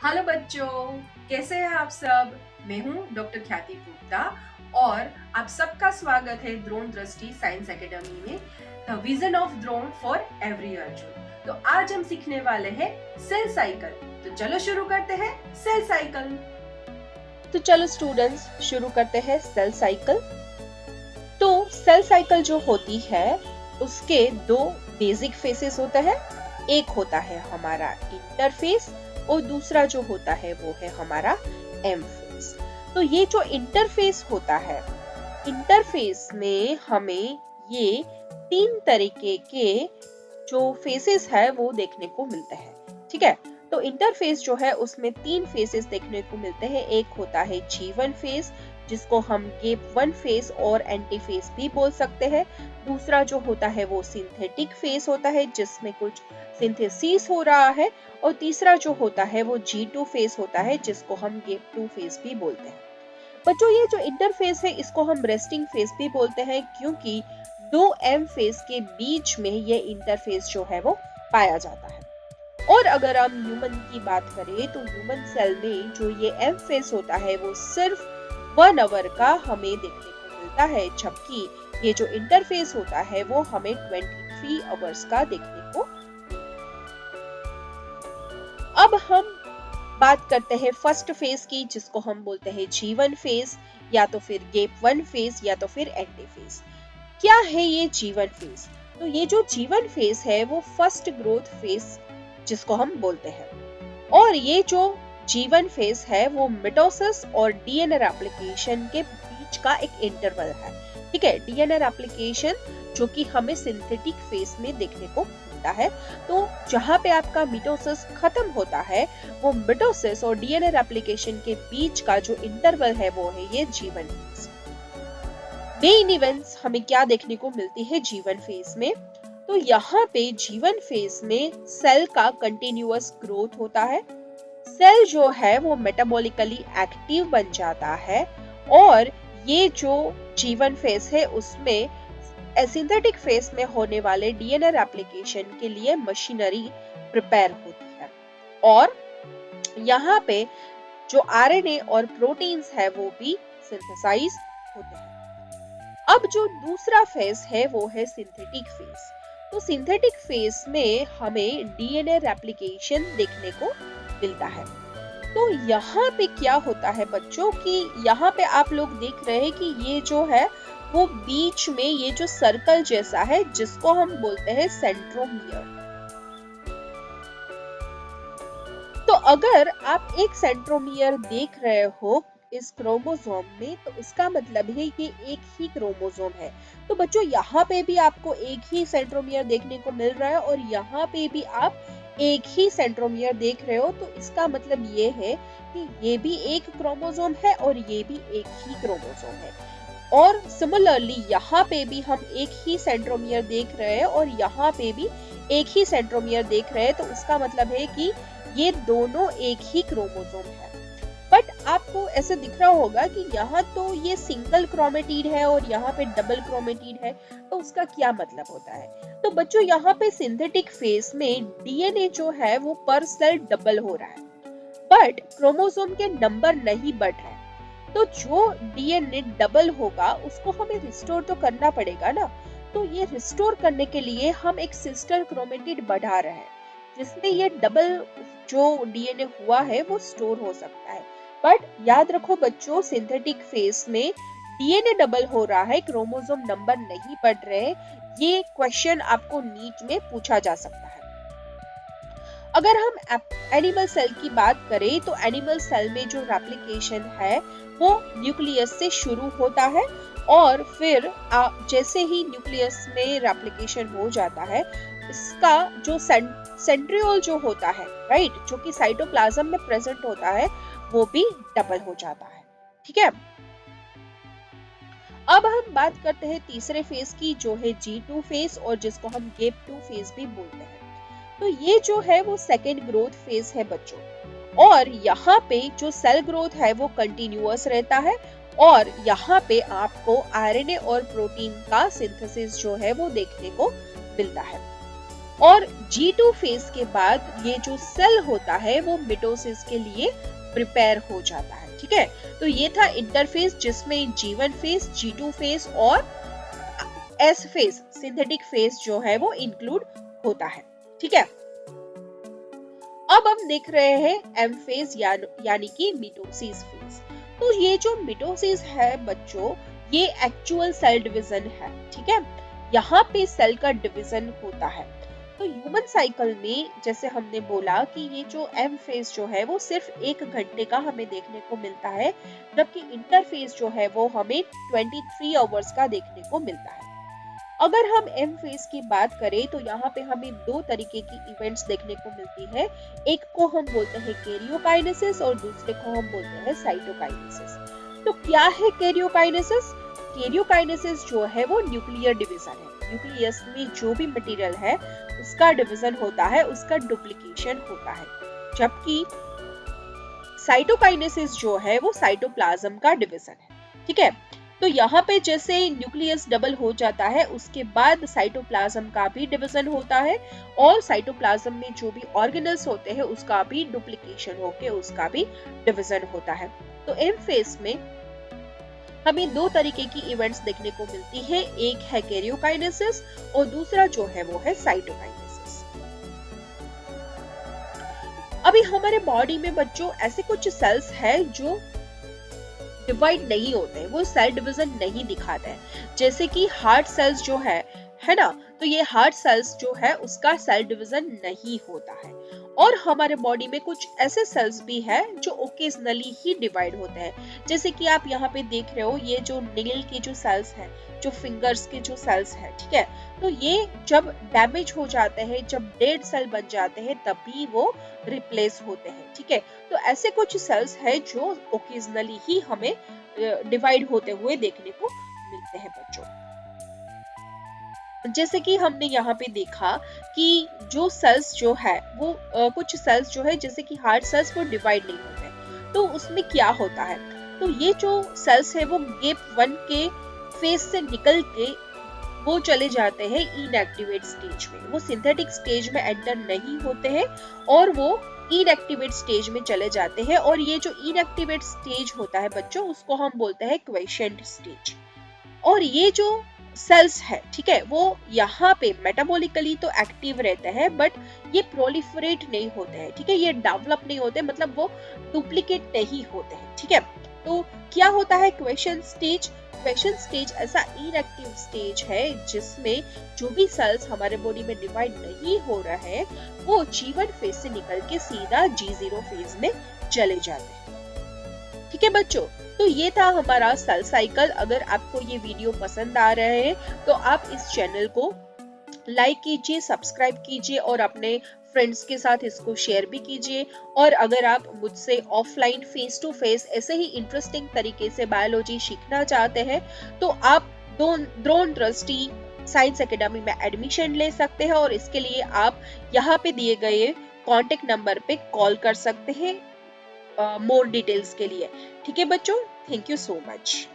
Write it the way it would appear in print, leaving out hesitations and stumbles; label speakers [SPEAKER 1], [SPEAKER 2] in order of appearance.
[SPEAKER 1] Hello बच्चों, कैसे हैं आप सब। मैं हूं डॉक्टर ख्याति गुप्ता और आप सबका स्वागत है द्रोण दृष्टि साइंस एकेडमी में the vision of Drona for every Arjun. तो आज हम सीखने वाले हैं सेल साइकिल। तो चलो शुरू करते हैं सेल साइकिल।
[SPEAKER 2] तो चलो स्टूडेंट्स शुरू करते हैं सेल साइकिल। तो सेल साइकिल जो होती है उसके दो बेसिक फेसेस होते हैं। एक होता है हमारा इंटरफेस और दूसरा जो होता है वो है हमारा एम फेस। तो ये जो इंटरफेस होता है, इंटरफेस में हमें ये तीन तरीके के जो फेसेस है वो देखने को मिलते हैं। ठीक है, तो इंटरफेस जो है उसमें तीन फेसेस देखने को मिलते हैं। एक होता है G1 फेस जिसको हम गेप 1 फेस और एंटी फेस भी बोल सकते हैं। दूसरा जो होता है वो सिंथेटिक फेस होता है जिसमें कुछ सिंथेसिस हो रहा है। और तीसरा जो होता है वो G2 फेस होता है जिसको हम गेप 2 फेस भी बोलते हैं। बच्चों ये जो इंटरफेस है इसको हम रेस्टिंग फेस भी बोलते हैं क्योंकि दो एम फेस के बीच में ये इंटरफेस जो है वो पाया जाता है। और अगर हम ह्यूमन की बात करें तो ह्यूमन सेल में जो ये एम फेस होता है वो सिर्फ 1 आवर का हमें देखने को मिलता है, जबकि ये जो इंटरफेस होता है वो हमें 23 आवर्स का देखने को। अब हम बात करते हैं फर्स्ट फेज की जिसको हम बोलते हैं G1 फेज या तो फिर गेप 1 फेज या तो फिर एंटी फेज। क्या है ये G1 फेज? तो ये जो G1 फेज है वो फर्स्ट ग्रोथ फेज जिसको हम बोलते हैं। और ये जो G1 फेज है वो मिटोसिस और डीएनए रेप्लिकेशन के बीच का एक इंटरवल है। ठीक है, डीएनए रेप्लिकेशन जो कि हमें सिंथेटिक फेज में देखने को मिलता है। तो जहां पे आपका मिटोसिस खत्म होता है वो मिटोसिस और डीएनए रेप्लिकेशन के बीच का जो इंटरवल है वो है ये G1 फेज। मेन इवेंट्स हमें क्या देखने को मिलती है G1 फेज में? तो यहाँ पे G1 फेज में सेल का कंटिन्यूअस ग्रोथ होता है। सेल जो है वो मेटाबॉलिकली एक्टिव बन जाता है और ये जो G1 फेज है उसमें सिंथेटिक फेज में होने वाले डीएनए रेप्लिकेशन के लिए मशीनरी प्रिपेयर होती है। और यहाँ पे जो आरएनए और प्रोटीन्स है वो भी सिंथेसाइज होते हैं। अब जो दूसरा फेज है वो है सिंथेटिक फेज। तो सिंथेटिक फेज में हमें डीएनए रेप्लिकेशन देखने को मिलता है। तो यहाँ पे क्या होता है बच्चों कि यहाँ पे आप लोग देख रहे हैं कि ये जो है वो बीच में ये जो सर्कल जैसा है जिसको हम बोलते हैं सेंट्रोमियर। तो अगर आप एक सेंट्रोमियर देख रहे हो इस क्रोमोसोम में तो इसका मतलब है कि एक ही क्रोमोसोम है। तो बच्चों यहाँ पे भी आपको एक ही सेंट्रोमियर देखने को मिल रहा है और यहाँ पे भी आप एक ही सेंट्रोमियर देख रहे हो। तो इसका मतलब ये है कि ये भी एक क्रोमोसोम है और ये भी एक ही क्रोमोसोम है। और सिमिलरली यहाँ पे भी हम एक ही सेंट्रोमियर देख रहे हैं और यहाँ पे भी एक ही सेंट्रोमियर देख रहे हैं। तो उसका मतलब है कि ये दोनों एक ही क्रोमोसोम है। बट आपको ऐसे दिख रहा होगा कि यहाँ तो ये सिंगल क्रोमेटिड है और यहाँ पे डबल क्रोमेटिड है। तो उसका क्या मतलब होता है? तो बच्चों यहाँ पे सिंथेटिक फेज में डीएनए जो है वो पर सेल डबल हो रहा है बट क्रोमोसोम के नंबर नहीं बढ़ रहे हैं। तो जो डीएनए डबल होगा उसको हमें रिस्टोर तो करना पड़ेगा ना। तो ये रिस्टोर करने के लिए हम एक सिस्टर क्रोमेटिड बढ़ा रहे हैं जिसमें ये डबल जो डीएनए हुआ है वो स्टोर हो सकता है। बट याद रखो बच्चों, सिंथेटिक फेज में डीएनए डबल हो रहा है, क्रोमोसोम नंबर नहीं बढ़ रहे। ये क्वेश्चन आपको नीट में पूछा जा सकता है। अगर हम एनिमल सेल की बात करें तो एनिमल सेल में जो रेप्लिकेशन है वो न्यूक्लियस से शुरू होता है और फिर जैसे ही न्यूक्लियस में रेप्लिकेशन हो जाता है इसका जो सेंट्रियोल जो होता है, राइट, जो कि साइटोप्लाज्म में प्रेजेंट होता है वो भी डबल हो जाता है। ठीक है, अब हम बात करते हैं तीसरे फेज की जो है G2 फेज और जिसको हम गेप 2 फेज भी बोलते हैं। तो ये जो है वो सेकेंड ग्रोथ फेज है बच्चों। और यहाँ पे जो सेल ग्रोथ है वो कंटिन्यूअस रहता है और यहाँ पे आपको आरएनए और प्रोटीन का सिंथेसिस जो है वो देखने को मिलता है। और G2 फेज के बाद ये जो सेल होता है वो मिटोसिस के लिए प्रिपेयर हो जाता है। ठीक है, तो ये था इंटरफेज जिसमें G1 फेज, G2 फेज और S फेज सिंथेटिक फेज जो है वो इंक्लूड होता है। ठीक है, अब हम देख रहे हैं M फेज यानी कि मिटोसिस फेज। तो ये जो मिटोसिस है बच्चों, ये एक्चुअल सेल डिवीजन है। ठीक है, यहाँ पे सेल का डिवीजन होता है। तो ह्यूमन साइकिल में जैसे हमने बोला कि ये जो एम फेज जो है वो सिर्फ 1 घंटे का हमें देखने को मिलता है, जबकि इंटरफेज जो है वो हमें 23 आवर्स का देखने को मिलता है। अगर हम एम फेज की बात करें तो यहाँ पे हमें 2 तरीके की इवेंट्स देखने को मिलती है। एक को हम बोलते हैं कैरियोकाइनेसिस और दूसरे को हम बोलते हैं साइटोकाइनेसिस। तो क्या है कैरियोकाइनेसिस? कैरियोकाइनेसिस जो है वो न्यूक्लियर डिवीजन है। न्यूक्लियस में जो भी मटेरियल है उसका डिवीजन होता है, उसका डुप्लीकेशन होता है। जबकि साइटोकाइनेसिस जो है वो साइटोप्लाज्म का डिवीजन है। ठीक है, तो यहाँ पे जैसे न्यूक्लियस डबल हो जाता है उसके बाद साइटोप्लाज्म का भी डिवीजन होता है और साइटोप्लाज्म में जो भी ऑर्गेनल्स होते हैं उसका भी डुप्लीकेशन होके उसका भी डिवीजन होता है। तो एम फेज में हमें 2 तरीके की इवेंट्स देखने को मिलती है, एक है कैरियोकाइनेसिस और दूसरा जो है वो है साइटोकाइनेसिस। अभी हमारे बॉडी में बच्चों ऐसे कुछ सेल्स हैं जो डिवाइड नहीं होते हैं, वो सेल डिवीजन नहीं दिखाते हैं। जैसे कि हार्ट सेल्स जो है ना, तो ये हार्ट सेल्स जो है उसका सेल डिवीजन नहीं होता है। और हमारे बॉडी में कुछ ऐसे सेल्स भी है जो ओकेजनली ही डिवाइड होते हैं। जैसे कि आप यहाँ पे देख रहे हो, ये जो नेल के जो सेल्स हैं, जो फिंगर्स के जो सेल्स हैं, ठीक है, तो ये जब डैमेज हो जाते हैं, जब डेड सेल बन जाते हैं, तभी वो रिप्लेस होते हैं। ठीक है, तो ऐसे कुछ सेल्स हैं जो ओकेजनली ही हमें डिवाइड होते हुए देखने को मिलते हैं बच्चों। जैसे कि हमने यहाँ पे देखा कि जो सेल्स जो है वो कुछ सेल्स जो है जैसे कि हार्ट सेल्स वो डिवाइड नहीं होते, तो उसमें क्या होता है, तो ये जो सेल्स है वो गेप 1 के फेज से निकल के वो चले जाते हैं इनएक्टिवेट स्टेज में। वो सिंथेटिक स्टेज में एंटर नहीं होते हैं और वो इनएक्टिवेट स्टेज में चले जाते हैं। और ये जो इनएक्टिवेट स्टेज होता है बच्चों, उसको हम बोलते हैं क्वेशेंट स्टेज। और ये जो सेल्स है, ठीक है, वो यहाँ पे मेटाबॉलिकली तो एक्टिव रहते हैं, बट ये प्रोलिफरेट नहीं होते हैं। ठीक है, ये डेवलप नहीं होते, मतलब वो डुप्लीकेट नहीं होते हैं। ठीक है, तो क्या होता है क्वेशन स्टेज? क्वेशन स्टेज ऐसा इनएक्टिव स्टेज है जिसमें जो भी सेल्स हमारे बॉडी में डिवाइड नहीं हो रहे हैं वो G1 फेज से निकल के सीधा G0 फेज में चले जाते हैं। ठीक है बच्चों, तो ये था हमारा सेल साइकिल। अगर आपको ये वीडियो पसंद आ रहे हैं तो आप इस चैनल को लाइक कीजिए, सब्सक्राइब कीजिए और अपने फ्रेंड्स के साथ इसको शेयर भी कीजिए। और अगर आप मुझसे ऑफलाइन फेस टू फेस ऐसे ही इंटरेस्टिंग तरीके से बायोलॉजी सीखना चाहते हैं तो आप द्रोण दृष्टि साइंस एकेडमी में एडमिशन ले सकते हैं। और इसके लिए आप यहाँ पे दिए गए कॉन्टेक्ट नंबर पे कॉल कर सकते हैं मोर डिटेल्स के लिए। ठीक है बच्चों, थैंक यू सो मच।